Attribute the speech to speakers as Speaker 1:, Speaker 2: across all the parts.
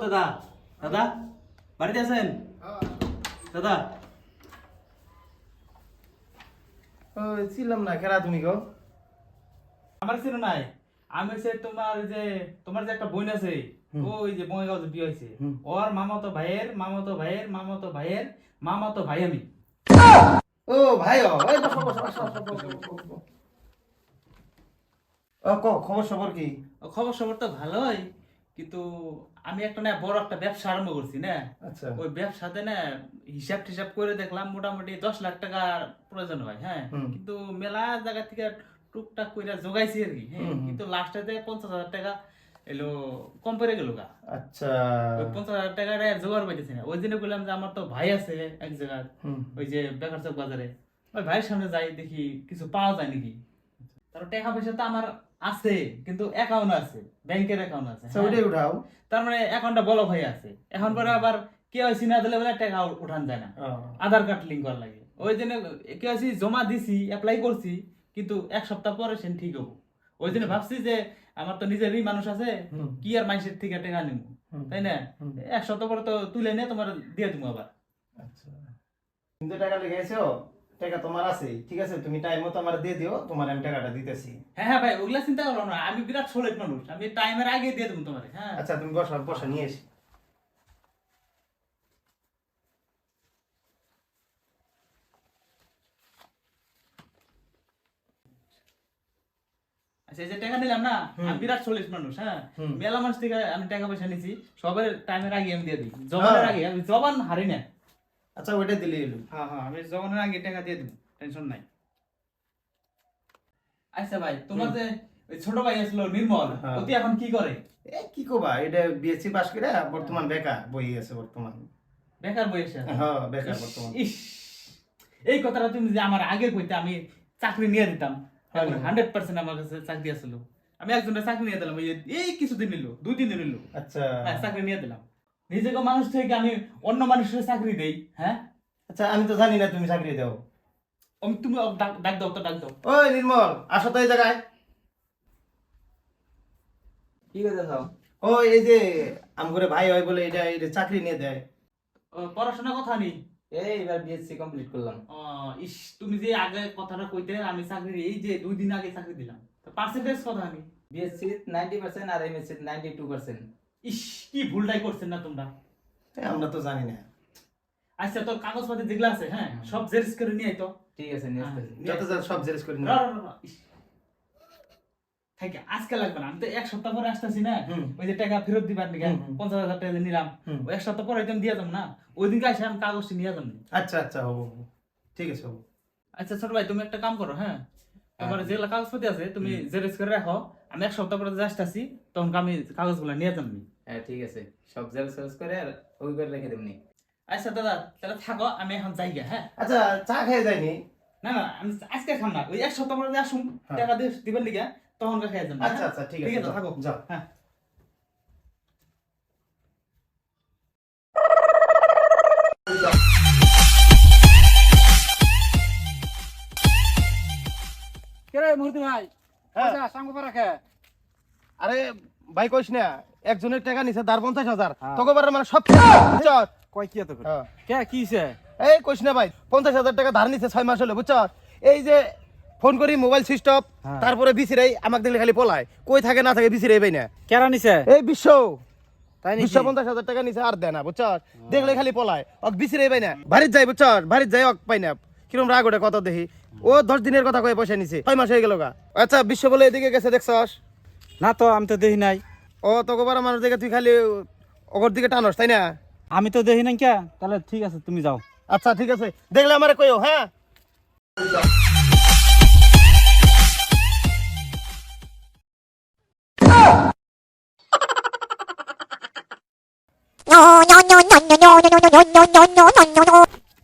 Speaker 1: দাদা দাদা বাড়িতে আছেন দাদা?
Speaker 2: ছিলাম না খেলা তুমি গো।
Speaker 1: আমার ছিল নাই, আমি সে তোমার যে একটা বোন আছে, ওই যে বঙ্গাইগাঁও যে বিয়ে হয়েছে, ওর মামাতো ভাইয়ের মামাতো ভাইয়ের মামাতো ভাইয়ের মামাতো ভাই আমি।
Speaker 2: ও ভাই বসো বসো বসো বসো। খবর সবর কি?
Speaker 1: খবর সবর তো ভালোই, কিন্তু আমি একটা না বড় একটা ব্যবসা আরম্ভ করছি না।
Speaker 2: আচ্ছা।
Speaker 1: ওই ব্যবসাতে না হিসাব টিসাব করে দেখলাম মোটামুটি 10 লাখ টাকার প্রয়োজন হয়। হ্যাঁ, কিন্তু মেলা জায়গা থেকে টুকটাক করে জোগাইছি আর কি। হ্যাঁ, কিন্তু লাস্টে 50,000 টাকা এলো কম পড়ে গেল গা।
Speaker 2: আচ্ছা।
Speaker 1: ওই 50,000 টাকাটা জোগাড় পাইতেছি না। ওই জন্য বললাম যে আমার তো ভাই আছে এক জায়গায়, ওই যে বেকার চক বাজারে, ওই ভাইয়ের সামনে যাই দেখি কিছু পাওয়া যায় নাকি। তার টাকা পয়সা তো আমার আছে, কিন্তু অ্যাকাউন্ট আছে, ব্যাংকের অ্যাকাউন্ট আছে।
Speaker 2: ওইটাই উঠাও।
Speaker 1: তার মানে অ্যাকাউন্টটা বলো ভাই আছে, এখন পরে আবার কেওয়াইসি না দিলে বলে টাকা উঠান যায় না, আধার কার্ড লিংক করা লাগে। ওই জন্য কেওয়াইসি জমা দিছি, অ্যাপ্লাই করছি, কিন্তু এক সপ্তাহ পরে সে ঠিক হবো। ওই জন্য ভাবছি যে আমার তো নিজেরই মানুষ আছে, কি আর মানুষের থেকে টাকা নিব, তাই না? এক সপ্তাহ পরে তো তুলে নিয়ে তোমার দিয়ে দিব আবার।
Speaker 2: আচ্ছা, কিন্তু টাকা লেগেছো, টাকা তোমার আছে, ঠিক আছে, তুমি টাইম মতো আমার দিয়ে দিও, তোমার আমি টাকাটা দিতেছি।
Speaker 1: হ্যাঁ হ্যাঁ ভাই, ওগুলা চিন্তা করো না, আমি বিরাট সলিড মানুষ, আমি টাইমের আগে দিয়ে দেবো তোমার। হ্যাঁ
Speaker 2: আচ্ছা, তুমি বসো বসো, নিয়ে এসি।
Speaker 1: আচ্ছা, এই যে টাকা নিলাম না, আমি বিরাট সলিড মানুষ। হ্যাঁ, মেলা মানুষ থেকে আমি টাকা পয়সা নিছি, সবার টাইমের আগে আমি দিয়ে দিই, জবানের আগে। আমি জবান হারি না।
Speaker 2: আচ্ছা, ওইটা দিলে এলো।
Speaker 1: হ্যাঁ হ্যাঁ, আমি জবানের আগে টাকা দিয়ে দিব, টেনশন নাই। আচ্ছা ভাই, তোমার যে ওই ছোট ভাই আসলো নির্মল, ওতি এখন কি করে?
Speaker 2: কি কবা, এটা বিএসসি পাস করে বর্তমান বেকার বই আছে বর্তমান।
Speaker 1: বেকার বয়সে?
Speaker 2: হ্যাঁ, বেকার বর্তমান।
Speaker 1: ইস, এই কথাটা তুমি যে আমার আগে কইতে, আমি চাকরি নিয়ে দিতাম। 100% আমার কাছে চাকরি আসলো, আমি একজনের চাকরি নিয়ে দিলাম। এই কিছুদিন নিল, 2-3 দিন নিল।
Speaker 2: আচ্ছা।
Speaker 1: হ্যাঁ, চাকরি নিয়ে দিলাম। নিজেকে মানুষ থেকে আমি অন্য মানুষের চাকরি দেই। হ্যাঁ,
Speaker 2: আচ্ছা, আমি তো জানি না তুমি চাকরি দাও।
Speaker 1: তুমি ডাক দাও তো, ডাক দাও।
Speaker 2: ওই নির্মল, আসো তো এই জায়গায়।
Speaker 3: কি করতে চাও?
Speaker 2: ও, এই যে আমগরে ভাই হয় বলে এটা এটা চাকরি নিয়ে দেয়।
Speaker 1: পড়াশোনার কথা নেই।
Speaker 3: এবার বিএসসি কমপ্লিট করলাম।
Speaker 1: ইস, তুমি যে আগে কথাটা কইতে, আমি চাকরি এই যে 2 দিন আগে চাকরি দিলাম, পার্সেন্টেজ কথা নেই।
Speaker 3: বিএসসি 90% আর এমএসসি 92%।
Speaker 1: ইস, কি ভুলটাই করছেন না তোমরা।
Speaker 2: আমরা তো জানি না।
Speaker 1: আচ্ছা, তোর কাগজপাতি যেগুলো আছে, হ্যাঁ, সব জেরক্স করে নিয়ে আইতো।
Speaker 3: ঠিক আছে, নিয়ে আসতেছি।
Speaker 2: যত যা সব জেরক্স করে নিও।
Speaker 1: থাকে আজকে লাগবে না, আমি তো এক সপ্তাহ পরে আসতেছি না। ওই যে টাকা ফেরত দিবার নিকে 50,000 টাকা নিলাম, ওই এক সপ্তাহ পরে দিয়ে যাবো না, ওই দিনকে আসে আমি কাগজটি নিয়ে যাবো।
Speaker 2: আচ্ছা আচ্ছা, হবো হবো। ঠিক আছে, হবো।
Speaker 1: আচ্ছা ছোট ভাই, তুমি একটা কাম করো। হ্যাঁ, তোমার যেগুলো কাগজপাতি আছে তুমি জেরক্স করে রাখো, আমি এক সপ্তাহ পরে আসতেছি, তখন আমি কাগজগুলো নিয়ে যাবো।
Speaker 3: হ্যাঁ, ঠিক আছে, সব জেরক্স করে আর ওই করে রেখে দেবনি।
Speaker 1: আচ্ছা দাদা, তাহলে থাকো, আমি এখন যাই গা। হ্যাঁ,
Speaker 2: আচ্ছা, চা খেয়ে যায়নি?
Speaker 1: না না, আমি আজকে খাম না, ওই এক সপ্তাহ পরে আসুন, টাকা দিবেন নিকে, তখন খেয়ে যাবো।
Speaker 2: আচ্ছা আচ্ছা, ঠিক আছে,
Speaker 1: থাকো,
Speaker 2: যাও।
Speaker 1: হ্যাঁ।
Speaker 4: কেরে মুরতি ভাই,
Speaker 2: হ্যাঁ।
Speaker 4: পয়সা সাঙ্গ করে রাখে।
Speaker 2: আরে ভাই, কইস না, একজনের টাকা নিছে 50,000,
Speaker 4: হ্যাঁ।
Speaker 2: তোকে বারে মানে সব বুঝছ?
Speaker 4: কয় কি এত করে?
Speaker 2: হ্যাঁ।
Speaker 4: কে কিছে?
Speaker 2: এই কইস না ভাই, 50,000 টাকা ধার নিছে 6 মাস হলো, বুঝছ? এই যে ফোন করি মোবাইল সুইচ অফ,
Speaker 4: হ্যাঁ।
Speaker 2: তারপরে বিসিরাই আমাকে দিলে খালি পলায়, কই থাকে না থাকে বিসিরাই পাই না।
Speaker 4: কেরা নিছে?
Speaker 2: এই বিশ্ব
Speaker 4: তাই নাকি?
Speaker 2: 50,000 টাকা নিছে আর দেয় না, বুঝছ? দেখলে খালি পলায়, অক বিসিরাই পাই না। বাড়ির যাই, বুঝছ? বাড়ির যাই, অক পাই না। কিরম রাগ ওঠে কত দেখি। ও 10 দিনের কথা কয়ে পয়সা নিছে, 6 মাস হয়ে গেল গা। আচ্ছা, বিশ্ব বলে এদিকে গেছে, দেখছস?
Speaker 4: না তো, আমি তো দেখি নাই।
Speaker 2: ও তোকে বারা মানুষ দেখে তুই খালি ওর দিকে টানস, তাই না?
Speaker 4: আমি তো দেখি নাই। কে? তাহলে ঠিক আছে, তুমি যাও।
Speaker 2: আচ্ছা, ঠিক আছে, দেখলে আমারে কইও। হ্যাঁ,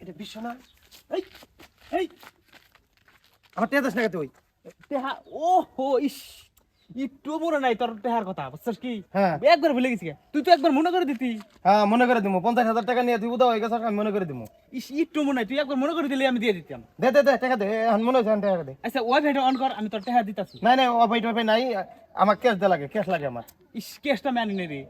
Speaker 2: এটা বিশ্ব না? এই এই আমার টেয়া দাস না তুই?
Speaker 1: টেহা, ও হো, ইস, একটু মনে নাই তোর টেহার কথা, বুঝছিস কি?
Speaker 2: হ্যাঁ।
Speaker 1: একবার ভুলে গেছি। তুই তো একবার মনে করে দিতি।
Speaker 2: হ্যাঁ, মনে করে দিমু। 50,000 টাকা নিয়ে তুই উদা হয়ে গেছ, আমি মনে করে দিমু।
Speaker 1: ইস, একটু মনে নাই, তুই একবার মনে করে দিলে আমি দিয়ে দিতাম।
Speaker 2: দে দে দে, টাকা দে, এখন মনে হচ্ছে টাকা দে।
Speaker 1: আচ্ছা, ওয়াইফাইটা অন কর, আমি তোর টেহা দিতাছি।
Speaker 2: নাই নাই, অফাই টফাই নাই, আমার ক্যাশ দে লাগে, ক্যাশ লাগে আমার।
Speaker 1: ইস, কেসটা মানি নেই রে।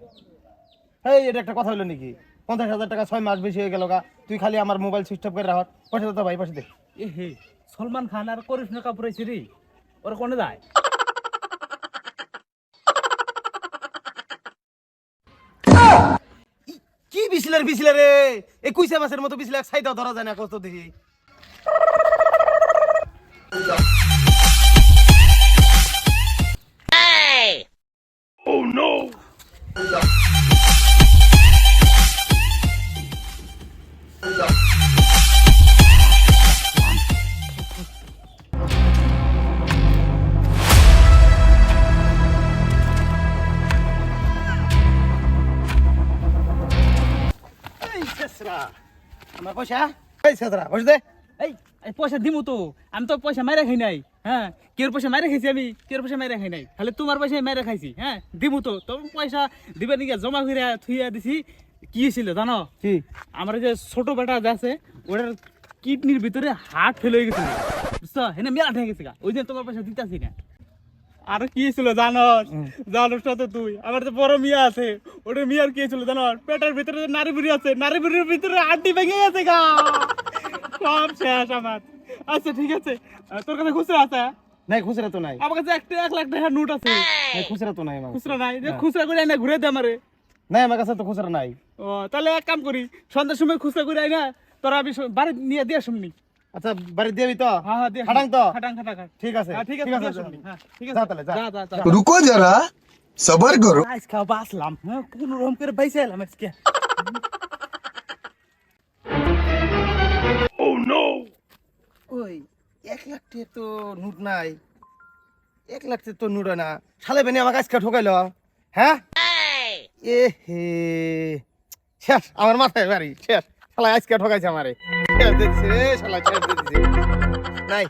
Speaker 2: এই এটা একটা কথা হলো নাকি? 50,000 টাকা 6 মাস বেশি হয়ে গেল গা, তুই খালি আমার মোবাইল সুইচ অফ করে রাখ। পয়সা দে তো ভাই, পয়সা দে।
Speaker 1: এ হে সলমান খান আর করিশ্মা কাপুর আইছে রে, ওরা কোনে যায়?
Speaker 2: কি বিসিলা রে? এই কুইসা মাছের মতো বিসিলা সাইদা ধরা যায় না কত দেখি। এই ছেসরা, আমার পয়সা, এই ছেসরা পয়সা দে।
Speaker 1: এই এই পয়সা দিমু তো, আমি তো পয়সা মাইরা খাই নাই। হ্যাঁ, কেউ পয়সা মাইরা খাইছি, আমি কেউ পয়সা মাইরা খাই নাই, খালি তোমার পয়সা মাইরা খাইছি। হ্যাঁ দিমু তো, তবে পয়সা দিবে নাকি জমা করে থুইয়া দিছি। কি ছিল জানো?
Speaker 2: কি?
Speaker 1: আমার যে ছোট বেটা আছে ওটার কিডনির ভিতরে হার্ট ফেল হয়ে গেছিল, বুঝছো? হেনে মেলা ঠেকে গেছে গা, ওই যে তোমার পয়সা দিতাছি না। আর কি ছিল জানোস? জানোস না তো তুই, আমার যে বড় মিয়া আছে, ওটা মিয়ার কি ছিল জানোস? পেটের ভিতরে যে নারী বুড়ি আছে, নারী বুড়ির ভিতরে আড্ডি ভেঙে গেছে গা, সব শেষ আমার। আচ্ছা ঠিক আছে, তোর কাছে খুচরা আছে?
Speaker 2: নাই খুচরা তো নাই।
Speaker 1: আমার কাছে একটা 1 লাখ টাকার নোট আছে।
Speaker 2: নাই খুচরা তো নাই আমার কাছে।
Speaker 1: খুচরা নাই? যে খুচরা করে আইনা ঘুরে দে আমারে।
Speaker 2: নাই আমার কাছে তো খুচরা নাই।
Speaker 1: ও তাহলে এক কাম করি, সন্ধ্যার সময় খুচরা করে আইনা তোরা আমি বাড়ি নিয়ে দিয়ে শুননি।
Speaker 2: আচ্ছা বাড়ি দিবি তো?
Speaker 1: হ্যাঁ হ্যাঁ দিয়ে
Speaker 2: খাটাং তো?
Speaker 1: খাটাং।
Speaker 2: ঠিক আছে,
Speaker 1: হ্যাঁ ঠিক আছে, দিয়ে শুননি। হ্যাঁ ঠিক আছে,
Speaker 2: যা তাহলে, যা।
Speaker 1: যা।
Speaker 5: रुको जरा सबर करो।
Speaker 1: আজকে বাসলাম, হ্যাঁ কোন রকম করে বাইসে এলাম আজকে।
Speaker 2: ওই 1 লাখ টাকা তো নোট নাই। 1 লাখ টাকা তো নোট হয় না। শালে বেনি আমাকে আজকে ঠকাইলো, হ্যাঁ? এ হে, শেষ আমার মাথায় বাড়ি শেষ। শালা আজকে ঠকাইছে আমারে। শেষ দিচ্ছে রে শালা, শেষ দিচ্ছে। নাই